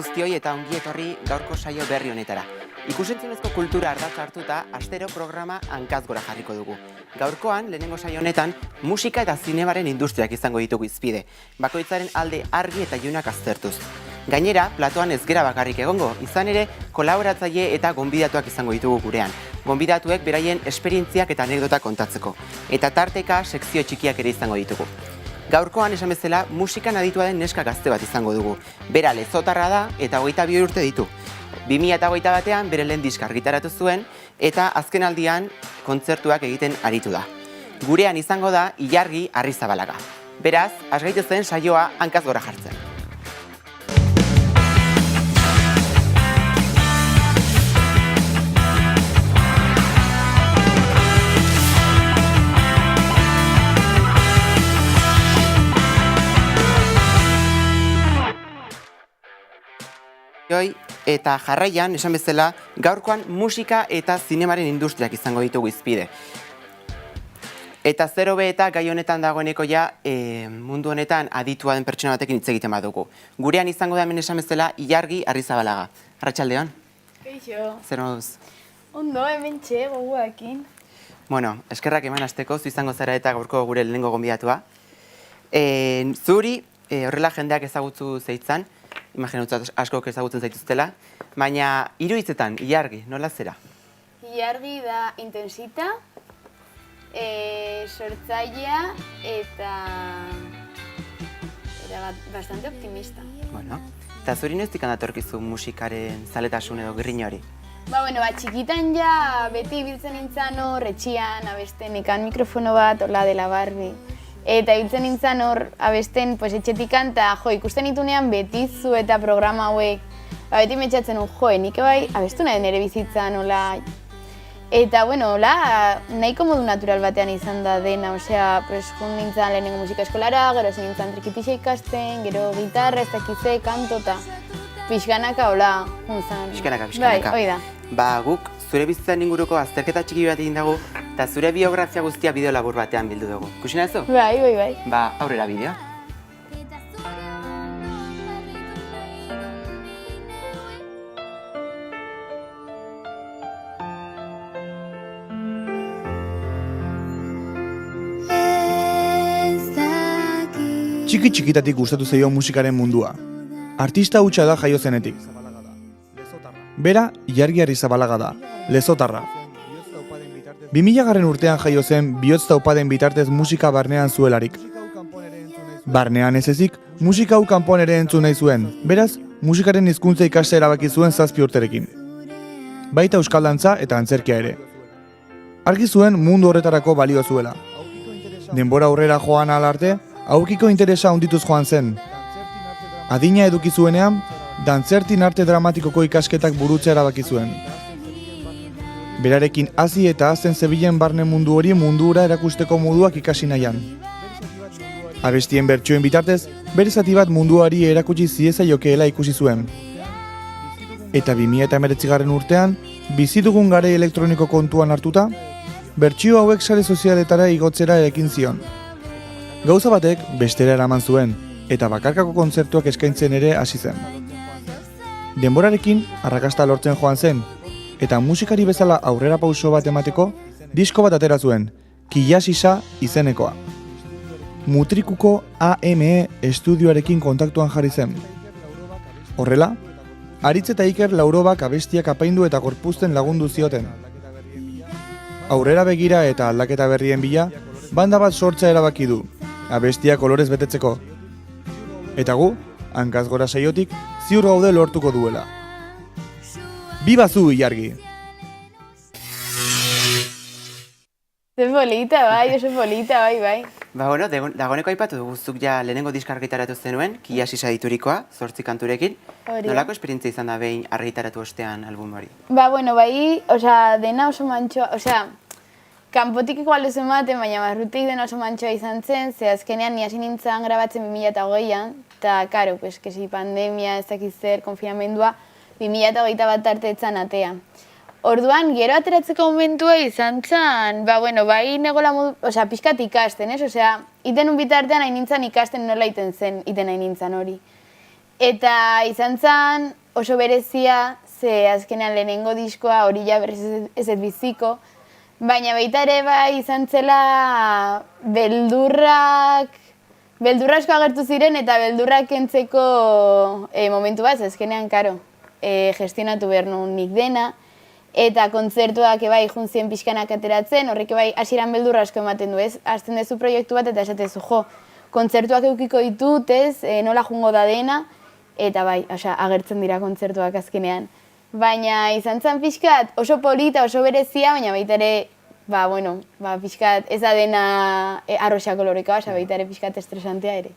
guztioi eta ongi etorri gaurko saio berri honetara. Ikusentzunezko kultura ardatz hartuta, astero programa hankaz gora jarriko dugu. Gaurkoan, lehenengo saio honetan, musika eta zinemaren industriak izango ditugu izpide, bakoitzaren alde argi eta ilunak aztertuz. Gainera, platoan ez gera bakarrik egongo, izan ere, kolaboratzaile eta gonbidatuak izango ditugu gurean. Gonbidatuek beraien esperientziak eta anekdotak kontatzeko. Eta tarteka, sekzio txikiak ere izango ditugu. Gaurkoan esan bezala, musikan aditua den neska gazte bat izango dugu. Bera lezotarra da eta 22 urte ditu. 2008 batean bere lehen diska argitaratu zuen eta azken aldian kontzertuak egiten aritu da. Gurean izango da Ilargi Arrizabalaga. Beraz, has gaitezen saioa hankaz gora jartzen. Eta jarraian, esan bezala, gaurkoan musika eta zinemaren industriak izango ditugu izpide. Eta zer hobe eta gai honetan dagoeneko ja mundu honetan aditua den pertsona batekin hitz egiten badugu. Gurean izango da hemen esan bezala Ilargi Arrizabalaga. Arratsaldeon? Kaixo. Zer moduz? Ondo, hementxe, goguakin. Bueno, eskerrak eman hasteko, zu izango zara eta gaurko gure lehenengo gonbidatua. Zuri, horrela jendeak ezagutzu zeitzan, imaginatzen askok ezagutzen zaituztela, baina 3 hitzetan, Ilargi, nola zera? Ilargi da intensita, sortzailea eta bastante optimista. Bueno, eta zuri noiztik datorkizu musikaren zaletasun edo grina hori? Txikitan ja beti ibiltzen nintzen hor, etxian, abesten ikan mikrofono bat, hola dela Barbie. Eta ibiltzen nintzen hor, abesten etxetikan, eta ikusten nitunean betizu eta programa hauek, beti metxatzen nik bai, abestu nahi nire bizitzan, hola. Eta, hola, nahiko modu natural batean izan da dena, jun nintzen lehenengo musika eskolara, gero zen nintzen trikitixa ikasten, gero gitarra, ez dakize, kanto, eta pixkanaka, hola, juntzan. Pixkanaka. Bai, hoi da. Ba, guk zure bizitzan inguruko azterketa txiki bat egin dugu, eta zure biografia guztia bideo labur batean bildu dugu. Kusina ez du? Bai. Ba, aurrera bideoa. Txiki-txikitatik gustatu zaio musikaren mundua. Artista hutsa da jaio zenetik. Bera, Ilargi Arrizabalaga da, lezotarra. 2000 urtean jaio zen bihotz taupaden bitartez musika barnean zuelarik. Barnean ez ezik, musika hau kanpoan ere entzun nahi zuen, beraz, musikaren hizkuntza ikastea erabaki zuen 7 urterekin. Baita euskal dantza eta antzerkia ere. Argi zuen mundu horretarako balio zuela. Denbora aurrera joan ala arte, aurkiko interesa handituz joan zen. Adina eduki zuenean, dantzertin arte dramatikoko ikasketak burutzea erabaki zuen. Berarekin hasi eta hazten zebilen barne mundu hori mundura erakusteko moduak ikasi nahian. Abestien bertsoen bitartez, bere zati bat munduari erakutsi ziezaiokeela ikusi zuen. Eta 2019 urtean, bizi dugun garai elektroniko kontuan hartuta, bertsio hauek sare sozialetara igotzera erekin zion. Gauza batek bestera eraman zuen, eta bakarkako kontzertuak eskaintzen ere hasi zen. Denborarekin arrakasta lortzen joan zen, eta musikari bezala aurrera pauso bat emateko, disko bat atera zuen, Killasisa izenekoa. Mutrikuko AME estudioarekin kontaktuan jarri zen. Horrela, Aritz eta Iker Laurobak abestiak apaindu eta gorpuzten lagundu zioten. Aurrera begira eta aldaketa berrien bila, banda bat sortza erabaki du, abestia kolorez betetzeko. Eta gu, hankaz gora saiotik, ziur gaude lortuko duela. Biba zu, Ilargi! Ze polita, bai, oso polita, bai. Ba, dagoeneko aipatu dugu zuk ja lehenengo diska argitaratu zenuen, Killasisa diturikoa, 8 kanturekin. Nolako esperientzia izan da behin argitaratu ostean album hori? Ba, bai, dena oso mantxoa, kanpotik igual ez ematen, baina barrutik dena oso mantxoa izan zen, ze azkenean ni hasi nintzen grabatzen 2008an, eta, karo, pandemia, ez dakiz zer, konfinamendua, 2008 bat arte etzan atea. Orduan, gero ateratzeko momentua izan zen, bai negola modu, pixkat ikasten, iten un bitartean hain nintzen ikasten nola iten nahi nintzen hori. Eta izan zen oso berezia, ze azkenean lehenengo diskoa hori ja berriz ez biziko, baina baita ere bai izan zela beldurrasko agertu ziren eta beldurrak kentzeko momentu bat, azkenean, karo, gestionatu behar nuen nik dena, eta kontzertuak bai juntzien pixkanak ateratzen, horrek bai hasieran beldurra asko ematen du, ez? Hasten dezu proiektu bat eta esatezu, jo, kontzertuak eukiko ditut, ez? Nola jungo da dena, eta bai, agertzen dira kontzertuak azkenean. Baina izan zen pixkat oso polita, oso berezia, baina baita ere, pixkat ez da dena arroxa kolorekoa, baita ere pixkat estresantea ere.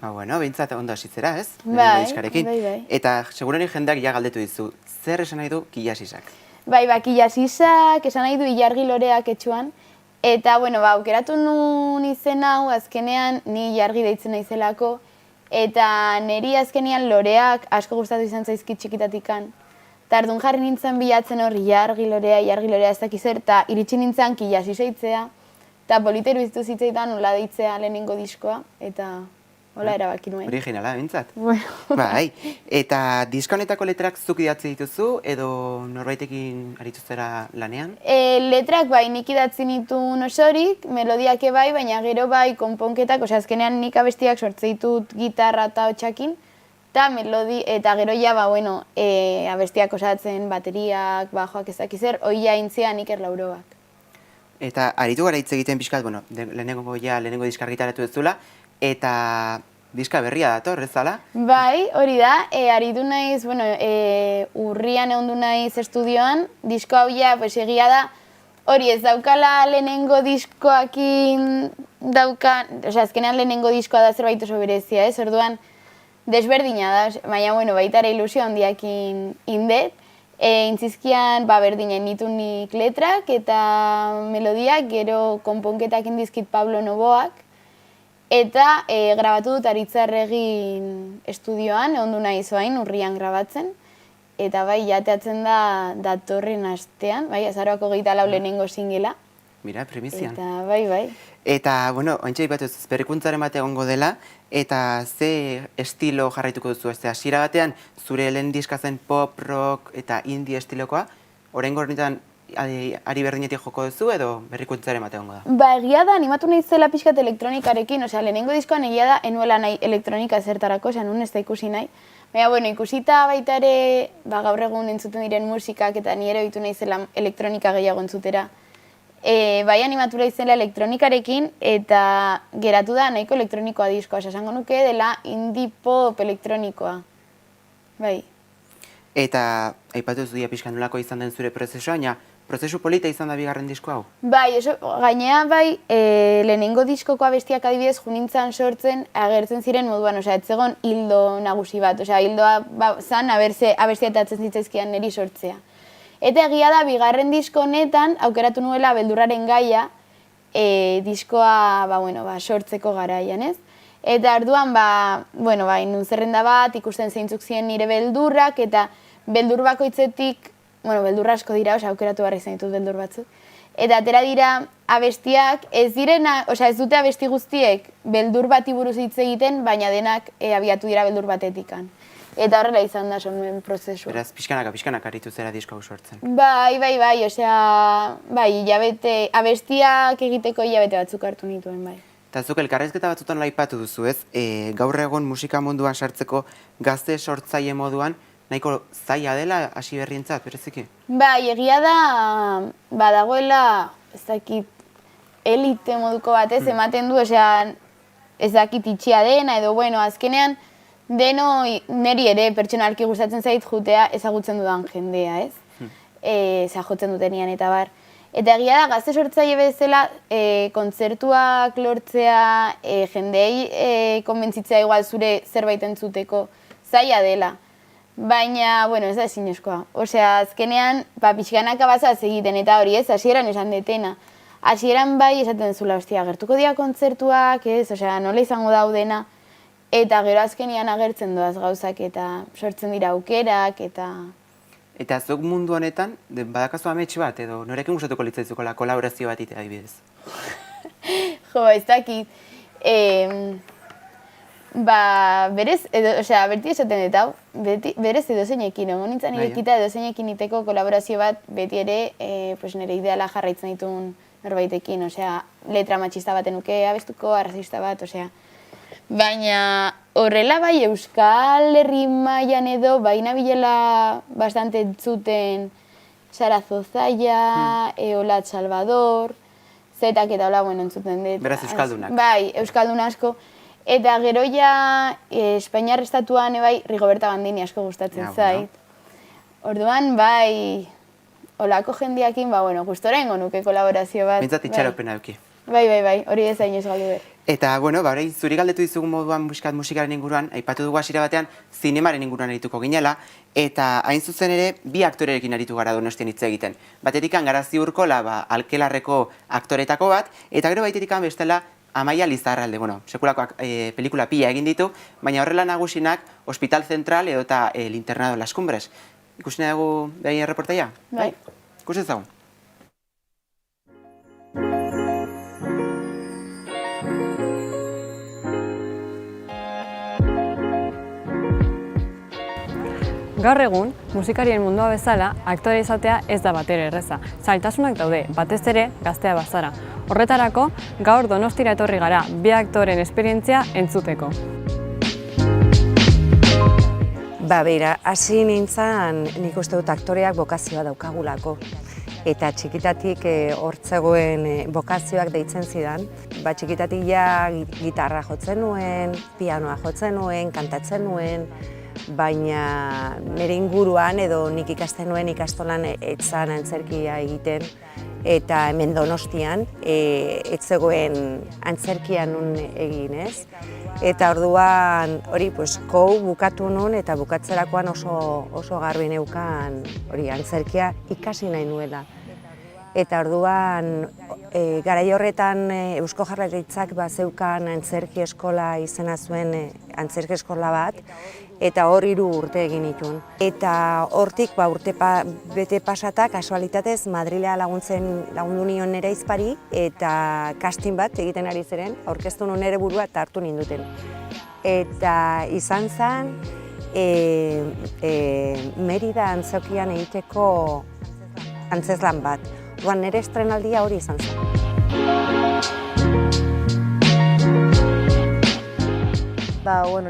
Bueno, behintzat ondo hasitzera, ez? Bai. Eta segurenik jendeak ja galdetu dizu, zer esan nahi du Kilasisak? Bai, Kilasisak esan nahi du ilargi loreak etxuan, eta, aukeratu nun izen hau, azkenean ni ilargi deitzen naizelako, eta niri azkenean loreak asko gustatu izan zaizkit txikitatikan. Tardun jarri nintzen bilatzen hor ilargi lorea ez dakiz zer, eta iritsi nintzen Kilasi zeitzea, eta polita iruditu zitzaidan nola deitzea lehenengo diskoa, eta hola erabaki nuen. Originala, bintzat. Bai, eta diska honetako letrak zuk idatzi dituzu, edo norbaitekin aritu zera lanean? Letrak bai, nik idatzi nituen osorik, melodiak bai, baina gero bai konponketak, azkenean nik abestiak sortze ditut gitarra eta hotxakin, eta gero ja, abestiak osatzen, bateriak, bajoak ez dakiz zer, hoi ja intzian Iker Laurobak. Eta aritu gara hitz egiten pixkat, lehenengo diska argitaratu duzula, eta diska berria dator, ez zala? Bai, hori da, aritu naiz, urrian egondu naiz estudioan, disko hau ja, egia da, hori ez daukala lehenengo diskoakin azkenean lehenengo diskoa da zerbait oso berezia, ez? Orduan, desberdina da, baina, baita ere ilusio handiakin indet, intzizkian, berdinen nitunik letrak eta melodiak, gero konponketakin dizkit Pablo Noboak, eta grabatu dut Aritzarregin estudioan, egondu nahiz oain, urrian grabatzen, eta bai, jateatzen da datorren astean, bai, azaroako 24 lehenengo singela. Mira, primizian. Eta bai. Eta, ointxe ipatuz, berrikuntzaren bat egongo dela, eta ze estilo jarraituko duzu, ez hasiera batean, zure lehen diska zen pop, rock eta indie estilokoa, oraingo honetan ari berdinetik joko duzu edo berrikuntzaren bat egongo da? Egia da, animatu nahi zela pixkat elektronikarekin, lehenengo diskoan egia da, enuela nahi elektronika zertarako, nun ez da ikusi nahi. Baina, ikusita baita ere, gaur egun entzuten diren musikak eta nire ohitu nahi zela elektronika gehiago entzutera. Bai animatu nahi zela elektronikarekin eta geratu da nahiko elektronikoa diskoa, esango nuke dela indie pop elektronikoa. Bai. Eta, aipatu ez duia pixkan nolako izan den zure prozesua, baina prozesu polita izan da bigarren disko hau? Bai, gainea bai, lehenengo diskoko abestiak adibidez junintzan sortzen agertzen ziren moduan, ez zegoen hildo nagusi bat, hildoa zan abestiatatzen zitzaizkian niri sortzea. Eta egia da, bigarren disko honetan, aukeratu nuela beldurraren gaia, diskoa sortzeko garaian, ez? Eta orduan, nun zerrenda bat, ikusten zeintzuk ziren nire beldurrak, eta beldur bakoitzetik, beldur asko dira, aukeratu barri izan ditut beldur batzuk. Eta atera dira abestiak, ez dute abesti guztiek beldur bati buruz hitz egiten, baina denak abiatu dira beldur batetikan. Eta horrela izan da sonuen prozesua. Beraz, pixkanak aritu zera disko hau sortzen. Bai, abestiak egiteko hilabete batzuk hartu nituen, bai. Eta zuk elkarrezketa batzutan laipatu duzu, ez? Gaur egon musika munduan sartzeko gazte sortzaile moduan, nahiko zaila dela hasi berrientzat, bereziki? Bai, egia da, badagoela, ez dakit, elite moduko batez ematen du, ez dakit itxia dena, edo, azkenean, neri ere pertsonalki gustatzen zait jutea ezagutzen dudan jendea, ez? Jotzen dutenian eta bar. Eta egia da, gazte sortzaile bezala, kontzertuak lortzea, jendei konbentzitzea igual zure zerbait entzuteko zaila dela. Baina, ez da ezinezkoa. Azkenean, pixkanaka bazaz egiten eta hori ez, hasieran esan detena. Hasieran bai esaten zula, gertuko dira kontzertuak, ez? Nola izango daudena. Eta gero azkenean agertzen doaz gauzak eta sortzen dira aukerak eta... Eta zuk mundu honetan, badakazu amets bat edo norekin gustatuko litzaizuko kolaborazio bat itea adibidez? Jo, ez dakit. Berez, beti esaten dut hau, berez edozeinekin, ongo nintzen irekita edozeinekin iteko kolaborazio bat, beti ere nire ideala jarraitzen ditun norbaitekin, letra matxista baten nuke abestuko, arrazista bat, baina horrela bai Euskal Herri mailan edo, bai nabilela bastante entzuten Sara Zozaia, Olat Salvador, Zetak eta hola, entzuten dut. Beraz Euskaldunak. Bai, Euskaldun asko. Eta gero ja, Espainiar estatuan bai, Rigoberta Bandini asko gustatzen zait. Orduan, bai, olako jendiakin, gustora ingo nuke kolaborazio bat. Bintzat itxaropena duki. Bai, hori ez hain ez galdu behar. Eta, orain zuri galdetu dizugun moduan musikaren inguruan, aipatu dugu hasiera batean, zinemaren inguruan arituko ginela, eta hain zuzen ere, bi aktorerekin aritu gara Donostian hitz egiten. Batetikan Garazi Urkola, Alkelarreko aktoretako bat, eta gero baitetikan bestela Amaia Lizarralde, sekulako pelikula pila egin ditu, baina horrela nagusinak Hospital Central edo eta El Internado de las Cumbres. Ikusi nahi dugu behin erreportaia? Bai. Ikusi ezagun. Gaur egun, musikarien mundua bezala, aktore izatea ez da batere erreza. Zailtasunak daude, batez ere gaztea bazara. Horretarako, gaur Donostira etorri gara, bi aktoren esperientzia entzuteko. Beira, hasi nintzen nik uste dut aktoreak bokazioa daukagulako. Eta txikitatik hortzegoen bokazioak deitzen zidan. Txikitatik ja gitarra jotzen nuen, pianoa jotzen nuen, kantatzen nuen, baina nire inguruan edo nik ikasten nuen ikastolan etzan antzerkia egiten eta hemen Donostian etzegoen antzerkia nun egin, ez? Eta orduan hori kou bukatu nun eta bukatzerakoan oso garbi neukan hori antzerkia ikasi nahi nuela. Eta orduan garai horretan Eusko Jaurlaritzak zeukan antzerki eskola izena zuen antzerki eskola bat, eta hor 3 urte egin nituen. Eta hortik urte bete pasata, kasualitatez, Madrilea lagundu nion nire izpari, eta casting bat egiten ari ziren, aurkeztu nuen nire burua eta hartu ninduten. Eta izan zen, Merida antzokian egiteko antzezlan bat. Orduan nire estrenaldia hori izan zen.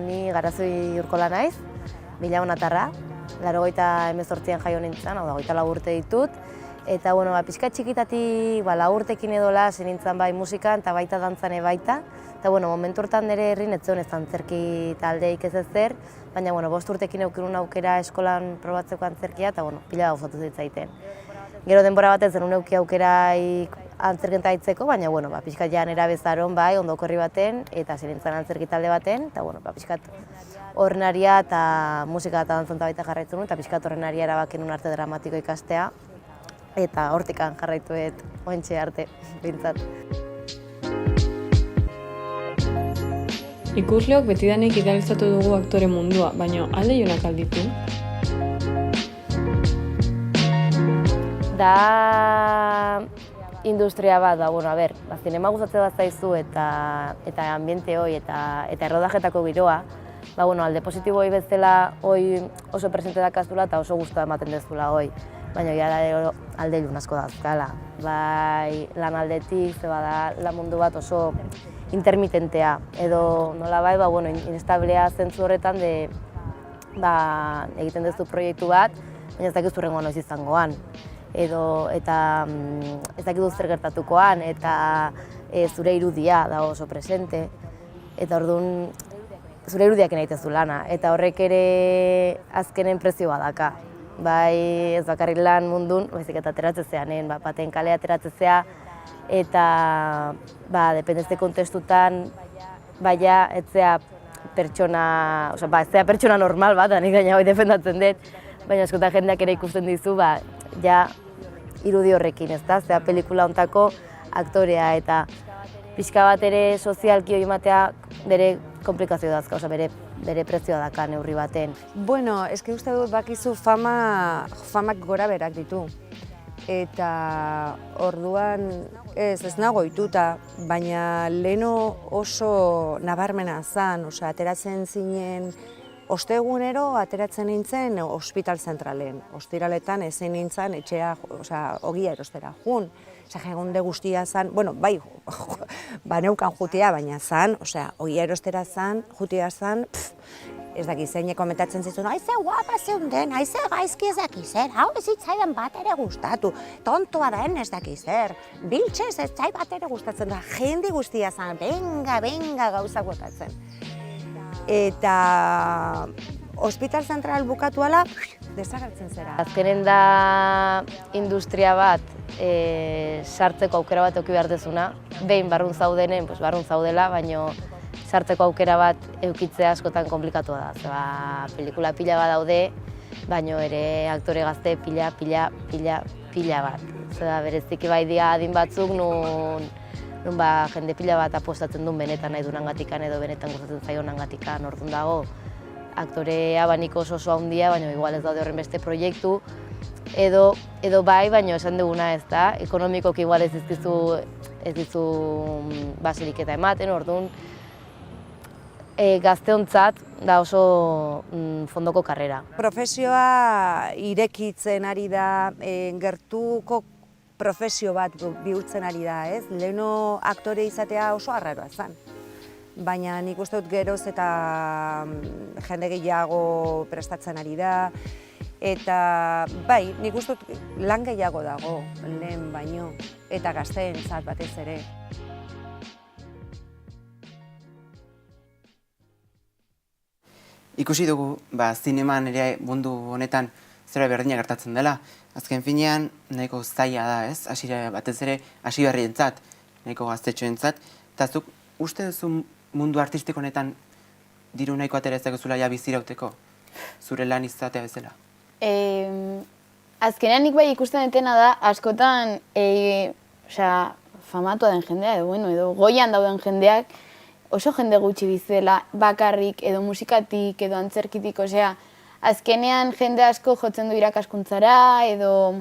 Ni Garazi Urkola naiz, Bilaonatarra, 88an jaio nintzen, hau da, 24 urte ditut. Eta, pixka txikitatik 4 urtekin edola, nintzen bai musikan eta baita dantzane baita. Eta, momentu hortan nire herrin ez zuen ez antzerki taldeik ez ezer, baina, 5 urtekin eukinun aukera eskolan probatzeko antzerkia, eta, pila gauzatu zitzaiten. Gero denbora batez zenun euki aukeraik antzerkenta aitzeko, baina, pixkat ja nera bezaron bai, ondoko herri baten, eta zirintzen antzerki talde baten, eta, pixkat horrenaria eta musika eta dantzonta baita jarraitzen nuen, eta pixkat horrenaria erabakenun arte dramatiko ikastea, eta hortikan jarraituet ointxe arte, bintzat. Ikusleok betidanik idealizatu dugu aktore mundua, baina alde jonak alditu? Da industria bat, zinema gustatzen bat zaizu eta ambiente hoi eta errodajetako giroa, alde positibo hoi bezala oso presente dakazula eta oso gustua ematen dezula hoi. Baina alde ilun asko dazkala. Bai lan aldetik, da lan mundu bat oso intermitentea. Edo nola bai, inestablea zentzu horretan egiten duzu proiektu bat, baina ez dakizu rengoan noiz izangoan. Eta ez dakizu zer gertatukoan, eta zure irudia da oso presente. Eta orduan, zure irudiak egitezu lana, eta horrek ere azkenen prezio badaka. Bai ez bakarrik lan mundun, baizik eta ateratzezean, baten kalea ateratzetzea, eta dependezte kontestutan, baina ez zea pertsona normal bat, nik gaina hoi defendatzen dut, baina askotan jendeak ere ikusten dizu, ja irudi horrekin, ez da, zea pelikula hontako aktorea, eta pixka bat ere sozialki hori ematea bere komplikazio dazka, bere prezioa daka neurri baten. Eske uste dut bakizu famak gora berak ditu. eta orduan ez nago ohituta, baina leno oso nabarmena zen, ateratzen zinen ostegunero ateratzen nintzen ospital zentralen. Ostiraletan ezin nintzen etxea, ogia erostera jun. Egunde guztia zen, bai, neukan jutia, baina zen, ogia erostera zen, jutia zen, ez dakiz, zein komentatzen zizun, haize guapa zeunden, haize gaizki ez dakiz zer, hau ez zitzaidan bat ere gustatu, tontoa den ez dakiz zer, biltxez ez zai bat ere gustatzen da, jende guztia zen, benga gauzak botatzen. Eta hospital zentral bukatu ala, desagertzen zera. Azkenen da industria bat sartzeko aukera bat eduki behar dezuna. Behin barrun zaudenen, barrun zaudela, baina sartzeko aukera bat edukitzea askotan komplikatua da. Zeba, pelikula pila bat daude, baina ere aktore gazte pila bat. Zeba, bereziki bai dia adin batzuk nun jende pila bat apostatzen duen benetan nahi dunangatikan edo benetan gustatzen zaionangatikan, orduan dago aktore abaniko oso handia, baina igual ez daude horren beste proiektu, edo bai, baina esan duguna ez da, ekonomikoki igual ez dizu baserik eta ematen, orduan gazteontzat da oso fondoko karrera. Profesioa irekitzen ari da, gertuko profesio bat bihurtzen ari da, ez? Leheno aktore izatea oso arraroa zen. Baina nik uste dut geroz eta jende gehiago prestatzen ari da. Eta bai, nik uste dut lan gehiago dago, lehen baino, eta gazteentzat batez ere. Ikusi dugu, zineman ere mundu honetan zera berdina gertatzen dela. Azken finean, nahiko zaila da, ez? Batez ere, hasi berrientzat, nahiko gaztetxoentzat. Eta zuk, uste duzu mundu artistiko honetan diru nahiko atera ezakezula ja bizirauteko? Zure lan izatea bezala? Azkenean nik bai ikusten detena da, askotan famatua den jendea, edo goian dauden jendeak, oso jende gutxi bizela, bakarrik, edo musikatik, edo antzerkitik, azkenean jende asko jotzen du irakaskuntzara, edo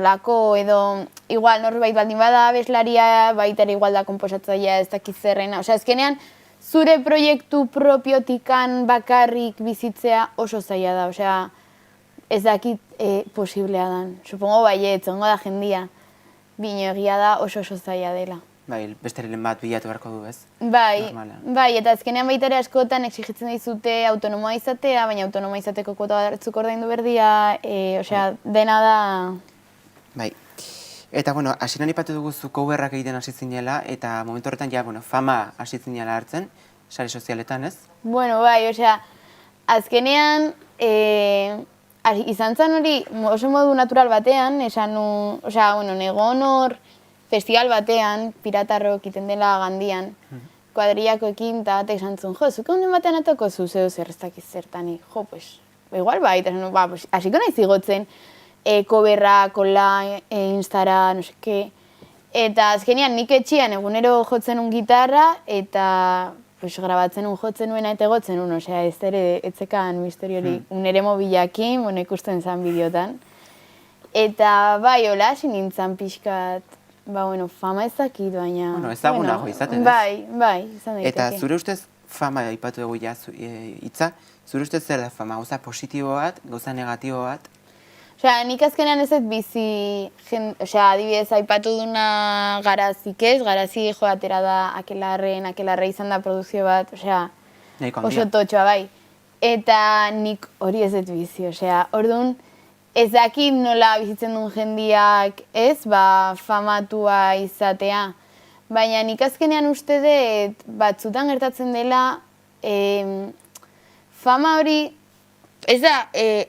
lako, edo igual norbait baldin bada abeslaria, baita ere igual da konposatzailea ez dakiz zerrena. Azkenean, zure proiektu propiotikan bakarrik bizitzea oso zaila da, ez dakit posiblea dan. Supongo baiet, zongo da jendia, bino egia da oso zaila dela. Bai, beste lehen bat bilatu beharko du, ez? Bai, eta azkenean baita ere askotan exigitzen dizute autonomoa izatea, baina autonomoa izateko kuota batzuk ordaindu berdia, dena da... Bai, eta, hasieran ipatu dugu zu coverrak egiten hasi zinela, eta momentu horretan ja, fama hasi zinela hartzen, sare sozialetan, ez? Bai, azkenean, izan zen hori oso modu natural batean, negon hor, festival batean, Piratarrok iten dela Gandian, kuadrillakoekin, eta batek esan zuen, zuke honen batean atoko zu zeu zer ez dakiz zertanik, igual bai, eta hasiko nahi zigotzen, coverra, kola, instara, no seke, eta azkenean nik etxian egunero jotzen un gitarra, eta grabatzen un jotzen nuena eta egotzen un, ez ere etzekan misteriori, unere mobilakin, ikusten zen bideotan, eta bai, hola, hasi nintzen pixkat, fama ezakit, baina... Ezagunago izaten, ez? Bai, izan daiteke. Eta zure ustez fama aipatu dugu hitza, zure ustez zer da fama? Gauza positibo bat, gauza negatibo bat? Nik azkenean ez bizi, adibidez aipatu duna Garazik ez, Garazi joatera da akelarre izan da produkzio bat, oso totxoa bai. Eta nik hori ez bizi, orduan, ez dakit nola bizitzen duen jendiak ez, famatua izatea. Baina nik azkenean uste dut batzutan gertatzen dela fama hori, ez da,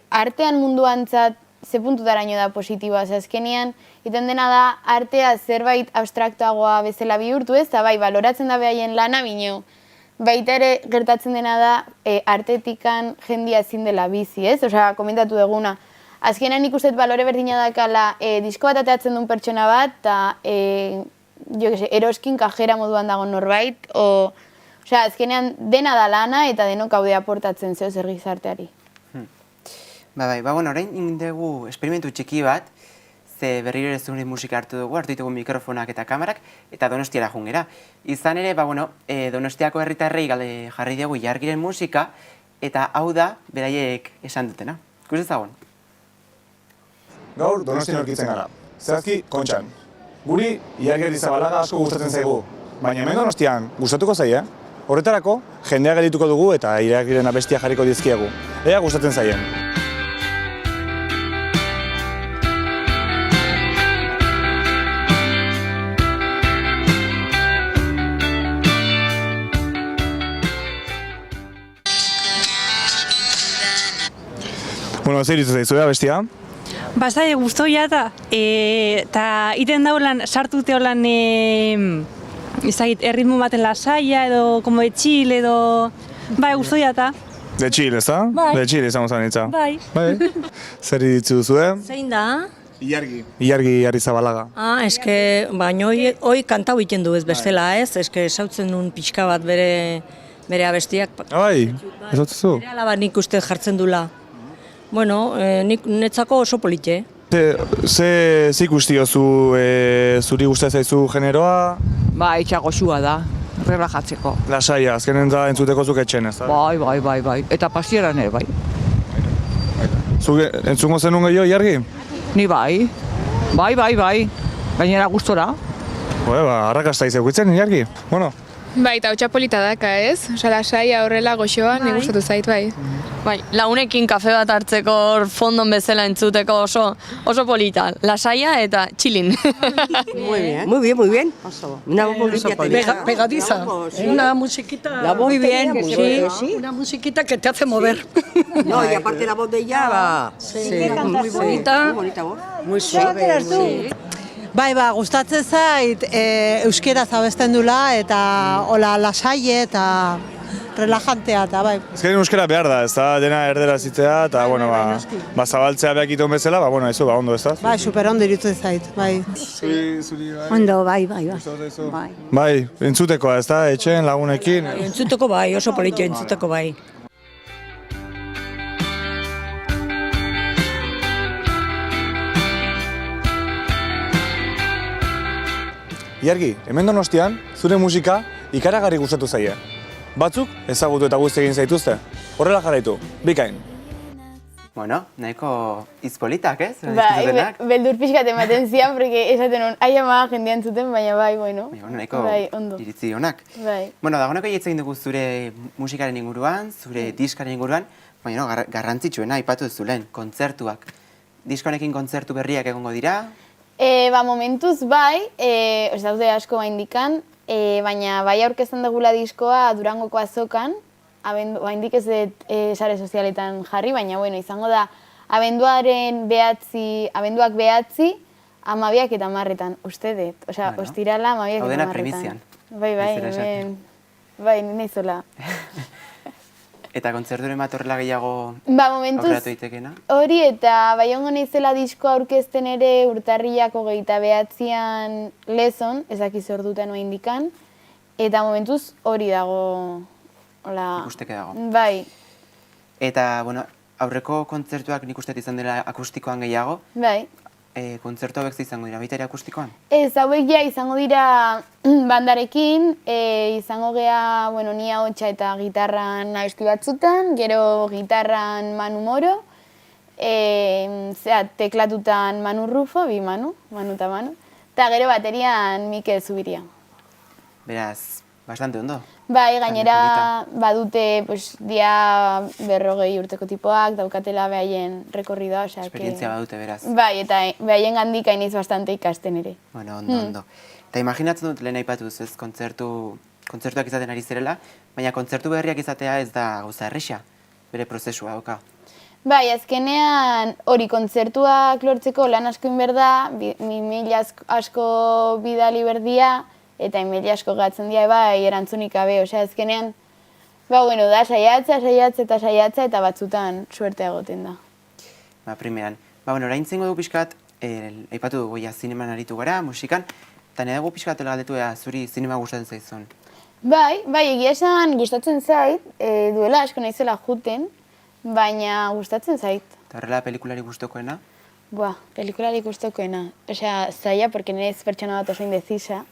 artean munduantzat ze puntutaraino da positiboa, azkenean, iten dena da artea zerbait abstraktuagoa bezala bihurtu ez, eta bai, baloratzen da behaien lana bino. Baita ere gertatzen dena da artetikan jendia ezin dela bizi, ez? Komentatu duguna. Azkenean nik uste balore berdina dakala disko bat ateatzen duen pertsona bat, eta eroskin kajera moduan dago norbait, azkenean dena da lana eta denok haude aportatzen zeo zer gizarteari. Bai, orain indegu esperimentu txiki bat, ze berriro ere zuen musika hartu ditugu mikrofonak eta kamerak, eta Donostiara jungera. Izan ere, Donostiako herritarrei jarri dugu Ilargiren musika, eta hau da, beraiek esan dutena. Ikus ezagun? Gaur Donostian aurkitzen gara. Zehazki, Kontxan. Guri Ilargi Arrizabalaga asko gustatzen zaigu, baina hemen Donostian gustatuko zaie. Horretarako, jendea geldituko dugu eta Ilargiren abestia jarriko dizkiegu. Ea gustatzen zaien. Bueno, zer iruditzen zaizu abestia? Bazai, guztoia eta iten daulan, sartute holan, erritmo baten lasaia edo, como de chill edo, bai, guztoia eta. De chill, ez da? Bai. De chill izango zanitza. Bai. Zer iruditzen duzue? Zein da? Ilargi Arrizabalaga. Eske, baina hoi kantau iten du ez bestela ez, eske sautzen duen pixka bat bere abestiak. Bai, ez dut zu? Bere alaba nik uste jartzen dula. Bueno, netzako oso polite. Ze ikusti zu zuri gustatzen zaizu generoa? Bai, itxagoxua da, relajatzeko. Lasaia, azkenen da entzuteko zuk etxen, ez da? Bai. Eta pasieran ere, bai. Zuk entzungo zenun gehiago, Ilargi? Ni bai. Bai. Gainera gustora. Arrakasta izaukitzen, Ilargi. Bueno. Bai, eta hotxa polita daka, ez? Osa, lasaia horrela goxoa, nik gustatu zait, bai. Bai, launekin kafe bat hartzeko fondon bezala entzuteko oso polita. Lasaia eta txilin. Muy bien. Pegadiza. Una musiquita. Muy bien, sí. Una musiquita que te hace mover. No, y aparte la voz de ella va... Sí, muy bonita. Muy suave, sí. Bai, gustatzen zait, euskeraz abesten dula, eta hola lasaie eta relajantea, eta bai. Ezkerin euskera behar da, ez da, dena erderaz zitzea, eta, zabaltzea behak iten bezala, eso, ondo, ez da? Bai, super ondo irutzen zait, bai. Zuri, bai. Ondo, bai. Bai, entzutekoa, ez da, etxen, lagunekin. Entzuteko bai, oso polite entzuteko bai. Ilargi, hemen Donostian, zure musika ikaragarri gustatu zaie. Batzuk ezagutu eta guzti egin zaituzte. Horrela jarraitu, bikain. Bueno, nahiko izpolitak, ez? Bai, beldur pixkat ematen zian, porque esaten hon, ai ama jendean zuten, baina bai, bueno. Nahiko ondo. iritzi honak. Bai. Bueno, dagoeneko hitz egin dugu zure musikaren inguruan, zure diskaren inguruan, baina garrantzitsuena aipatu duzu lehen, kontzertuak. Disko honekin kontzertu berriak egongo dira? Momentuz bai, daude asko baindikan, baina bai aurkezten dugula diskoa Durangoko azokan, baindik ez dut sare sozialetan jarri, baina izango da abenduak 9, 12 eta 10 uste dut. Osea, ostirala 12 eta 10. Hau dena primizian. Bai, nina izola. Eta kontzerturen bat horrela gehiago momentuz, aurreratu itekena? Hori eta bai ongo naizela diskoa aurkezten ere urtarriak 29an Lezon, ezakiz ordutan oa indikan, eta momentuz hori dago... Ikusteke dago. Bai. Eta, aurreko kontzertuak nik uste izan dela akustikoan gehiago. Bai. Kontzertu hauek izango dira, baita ere akustikoan? Ez, hauek ja izango dira bandarekin, izango gea, ni ahotsa eta gitarran abesti batzutan, gero gitarran Manu Moro, teklatutan Manu Rufo, bi Manu eta Manu, eta gero baterian Mikel Zubiria. Beraz, bastante ondo. Bai, gainera badute dia 40 urteko tipoak, daukatela behaien rekorridoa. Esperientzia badute, beraz. Bai, eta behaien gandik hainiz bastante ikasten ere. Bueno, ondo. Eta imaginatzen dut lehen aipatuz ez kontzertuak izaten ari zirela, baina kontzertu berriak izatea ez da gauza erresa, bere prozesua dauka. Bai, azkenean hori kontzertuak lortzeko lan asko inberda, 1000 asko bidali berdia, eta emaili asko gatzen dira, bai, erantzunik gabe, osea, azkenean, da, saiatza eta batzutan suerte egoten da. Primeran. Orain zengo dugu pixkat, aipatu dugu, zineman aritu gara, musikan, eta nahi dugu pixkat galdetu zuri zinema gustatzen zaizun. Bai, egia esan gustatzen zait, duela asko naizela juten, baina gustatzen zait. Eta horrela pelikulari gustokoena? Pelikularik gustokoena. Osea, zaila, porque nire pertsona bat oso indecisa.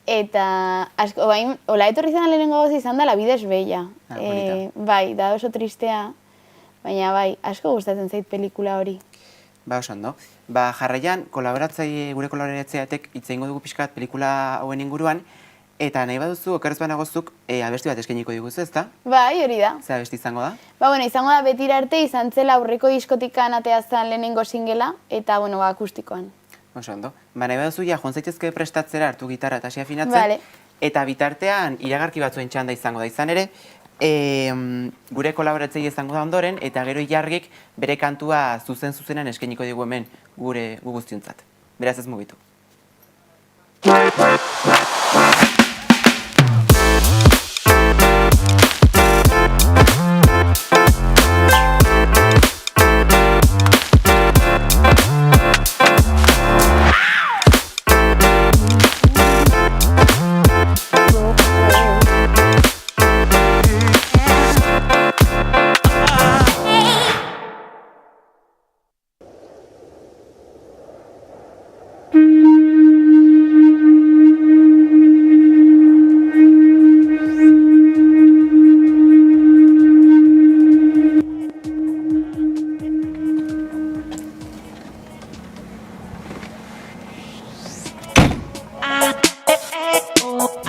Eta, hola etorri zen lehenengo goz izan da La vida es bella. Bai, da oso tristea, baina bai, asko gustatzen zait pelikula hori. Oso ondo. Jarraian, gure kolaboratzaileatek hitz egingo dugu pixkat pelikula hauen inguruan, eta nahi baduzu, okerrez banagozuk, abesti bat eskainiko diguzu, ezta? Bai, hori da. Zer abesti izango da? Izango da betira arte, izan zela aurreko diskotikan atea zen lehenengo singela, eta, akustikoan. Oso ondo. Nahi baduzu, joan zaitezke prestatzera hartu gitarra eta asia afinatzen, eta bitartean iragarki batzuen txanda izango da izan ere, gure kolaboratzaile izango da ondoren, eta gero Ilargik bere kantua zuzenan eskainiko digu hemen gu guztiuntzat. Beraz ez mugitu.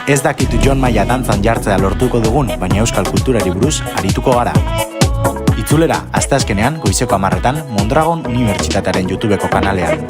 Ez dakitu Jon Maia dantzan jartzea lortuko dugun, baina euskal kulturari buruz arituko gara. Itzulera, asteazkenean, goizeko 10:00 Mondragon Unibertsitatearen YouTubeko kanalean.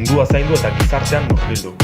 Mundua zaindu eta gizartean murgildu.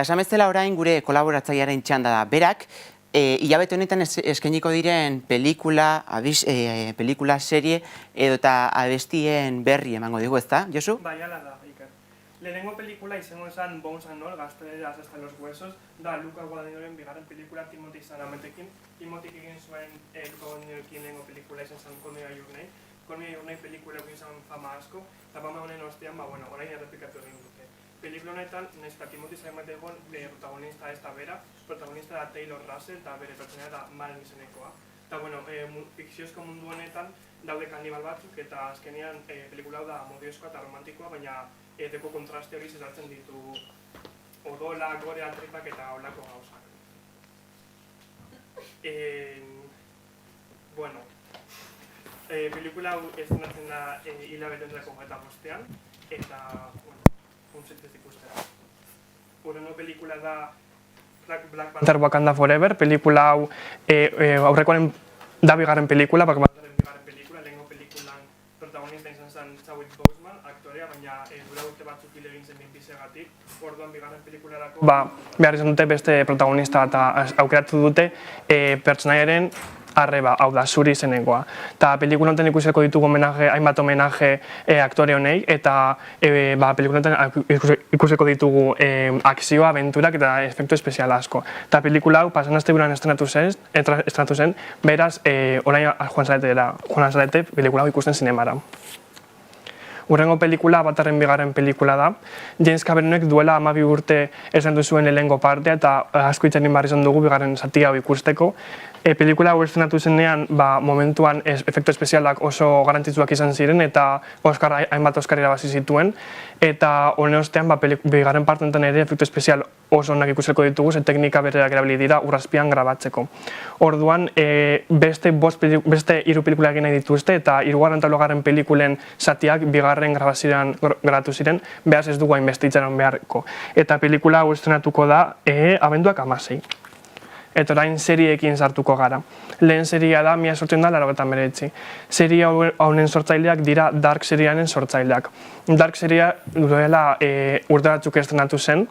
Esan bezala orain gure kolaboratzailearen txanda da. Berak, hilabete honetan eskainiko diren pelikula, serie edo eta abestien berri emango digu, ezta, Josu? Bai, ala da, Iker. Lehenengo pelikula izango esan Bones and All, gazteleraz hasta los huesos, da Luca Guadagninoren bigarren pelikula Timothy Chalametekin. Timothyk egin zuen Luca Guadagninorekin lehenengo pelikula izan zen Call Me by Your Name. Call Me by Your Name pelikula egin zen fama asko, eta fama honen ostean, orain errepikatu egin dute. Pelikula honetan, nezka Timothy Chalametekon protagonista ez da bera, protagonista da Taylor Russell, eta bere pertsonea da Maren izenekoa. Eta, fikziozko mundu honetan daude kanibal batzuk, eta azkenean pelikula da modiozkoa eta romantikoa, baina deko kontraste hori zezartzen ditu odola, gorea, tripak eta olako gauzak. Pelikula hau estrenatzen da hilabete honetako 25ean, eta, puntzetez ikustera. Horrengo pelikula da Black Panther Wakanda Forever, pelikula hau aurrekoaren da bigarren pelikula, Black Pantheren bigarren pelikula, lehengo pelikulan protagonista izan zen Chadwick Boseman, aktorea, baina dura urte batzuk hil egin zen minbiziagatik, orduan bigarren pelikularako behar izan dute beste protagonista eta aukeratu dute pertsonaiaren arreba, hau da, zuri zenengoa. Eta pelikula honetan ikusiko ditugu hainbat homenaje aktore honei, eta pelikula honetan ikusiko ditugu akzioa, abenturak eta efektu espezial asko. Eta pelikula hau pasan asteburuan estrenatu zen, beraz, orain joan zarete pelikula hau ikusten zinemara. Urrengo pelikula, Avatarren bigarren pelikula da. James Cameronek duela 12 urte esan zuen lehenengo partea eta asko itxanin barri izan dugu bigarren zati hau ikusteko. Pelikula hau estrenatu zenean, momentuan efektu espezialak oso garrantzitsuak izan ziren eta hainbat Oscar irabazi zituen. Eta honen ostean, bigarren partenetan ere efektu espezial oso onak ikusiko ditugu, ze teknika berriak erabili dira urrazpian grabatzeko. Orduan, beste 3 pelikula egin nahi dituzte eta 3. eta 4. pelikulen zatiak bigarren grabazioan grabatu ziren, behaz ez dugu hainbeste itxaron beharko. Eta pelikula hau estrenatuko da abenduak 16. Eta orain serieekin sartuko gara. Lehen seria da, 1989. Seria honen sortzaileak dira Dark serianen sortzaileak. Dark seria duela urte batzuk estrenatu zen,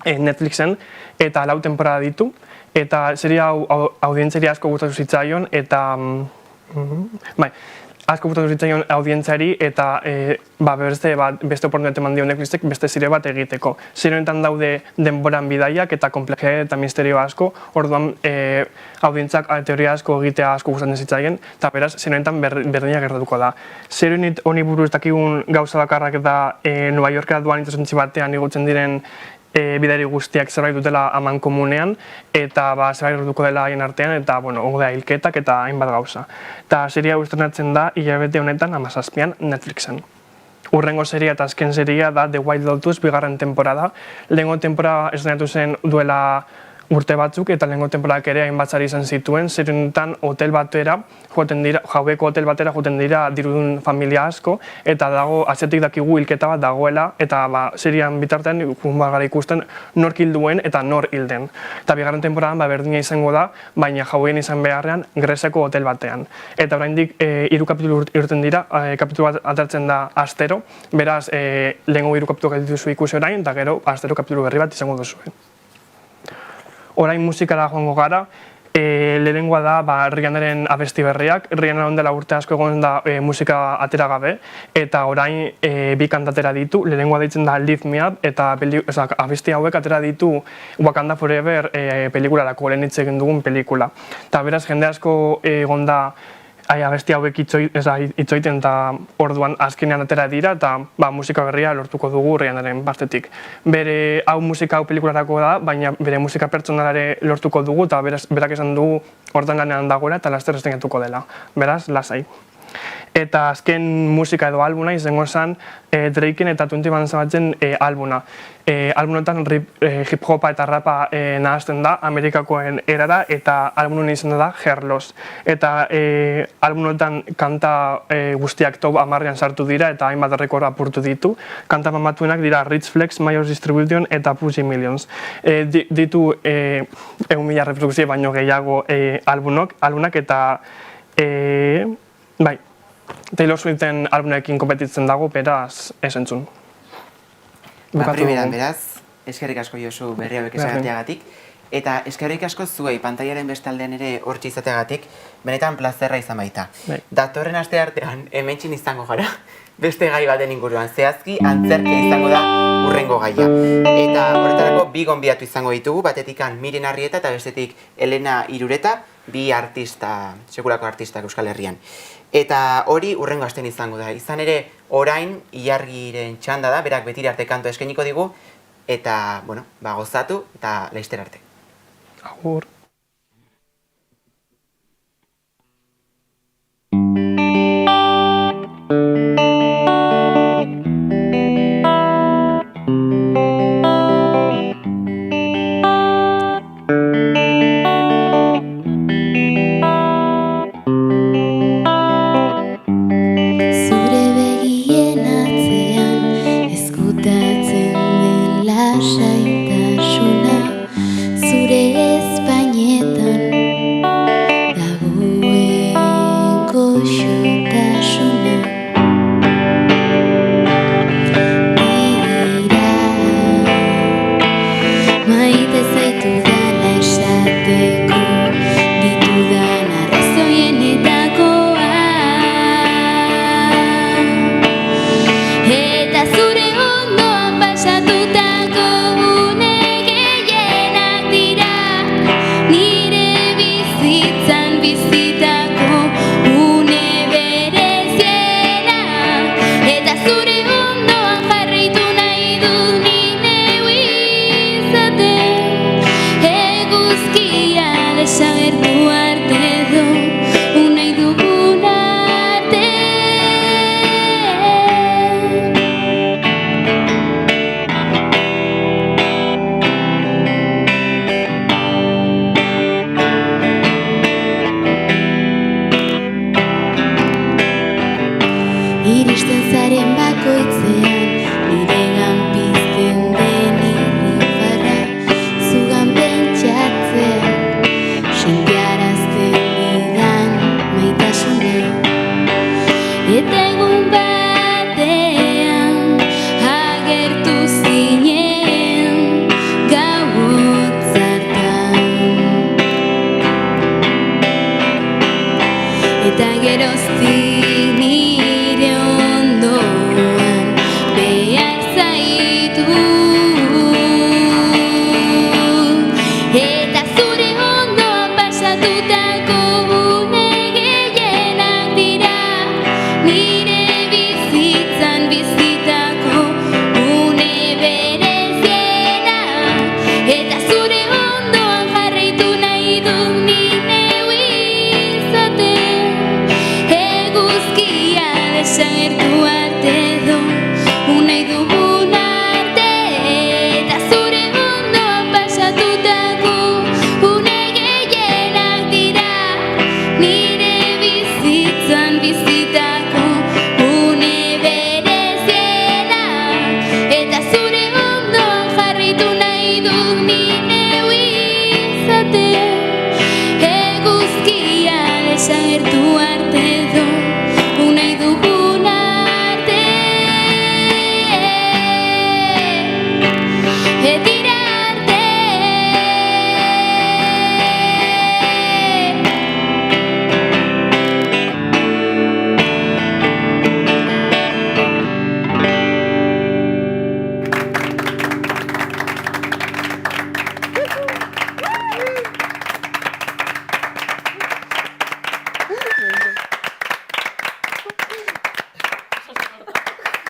Netflixen, eta 4 temporada ditu. Eta seria audientzeria asko gustatu zitzaion, eta asko gustatu zitzaion audientzari eta beste oportunitate eman dio Netflixek beste serie bat egiteko. Serie honetan daude denboran bidaiak eta komplexia eta misterio asko, orduan audientzak teoria asko egitea asko gustatzen zitzaien, eta beraz serie honetan berdina gertatuko da. Serie honi buruz dakigun gauza bakarrak eta Nueva Yorkera doan itosontzi batean igotzen diren bidari guztiak zerbait dutela aman komunean, eta zerbait gertatuko dela haien artean, eta ongo da hilketak eta hainbat gauza. Eta seria estrenatzen da hilabete honetan 17an Netflixen. Urrengo seria eta azken seria da The White Lotus bigarren temporada. Lehengo temporada estrenatu zen duela urte batzuk eta lehengo temporadak ere hainbat sari izan zituen. Serie honetan hotel batera jaueko hotel batera joaten dira dirudun familia asko, eta dago atzetik dakigu hilketa bat dagoela, eta serian bitartean gara ikusten nork hil duen eta nor hil den. Eta bigarren temporadan berdina izango da, baina jauen izan beharrean Greziako hotel batean. Eta oraindik 3 kapitulu irten dira, kapitulu bat atertzen da astero, beraz lehengo 3 kapitulu dituzu ikusi orain, eta gero astero kapitulu berri bat izango duzu. Orain musikara joango gara, lehenengoa da Rihannaren abesti berriak. Rihanna ondela urte asko egon da musika atera gabe, eta orain 2 kantatera ditu. Lehenengoa deitzen da Lift Me Up, eta abesti hauek atera ditu Wakanda Forever pelikularako, lehen hitz egin dugun pelikula. Eta beraz, jende asko egon da abesti hauek itxoiten eta orduan azkenean atera dira eta musika berria lortuko dugu Rihannaren partetik. Bere hau musika hau pelikularako da, baina bere musika pertsonalare lortuko dugu eta berak esan dugu ordan lanean dagoela eta laster estrenatuko dela. Beraz, lasai. Eta azken musika edo albuna izango zen Drakeen eta 21 Savagen albuna. Albunotan hip-hopa eta rapa nahazten da, Amerikakoen erara, eta albunon izan da Her Loss. Eta albunotan kanta guztiak top 10ean sartu dira eta hainbat rekord apurtu ditu. Kanta famatuenak dira Rich Flex, Major Distribution eta Pussy Millions. Ditu 1.000 reprodukzio baino gehiago albunak eta Taylor Swiften albunekin konpetitzen dago, beraz, ez entzun. Primeran, beraz, eskerrik asko Josu berri hauek esagateagatik, eta eskerrik asko zuei pantaiaren bestaldean ere hortxe izateagatik, benetan plazerra izan baita. Datorren aste artean, hementxin izango gara, beste gai baten inguruan, zehazki antzerkia izango da urrengo gaia. Eta horretarako 2 gonbidatu izango ditugu, batetikan Miren Arrieta eta bestetik Elena Irureta, 2 artista, sekulako artistak Euskal Herrian. Eta hori urrengo astean izango da. Izan ere, orain Ilargiren txanda da, berak betire arte kanto eskainiko digu, eta, gozatu eta laizter arte. Agur. eta geroztik nire ondoan behar zaitu. Eta zure ondoan pasatutako une gehienak dira nire bizitzan bizitako une berezienak. Eta zure ondoan jarraitu nahi dut ni neu izaten, eguzkia desagertu arte edo unai dugun arte. Eta zure ondoan pasatutako une gehienak dira nire bizitzan bizitako une berezienak. Eta zure ondoan jarraitu nahi dut ni neu izaten, eguzkia desagertu arte edo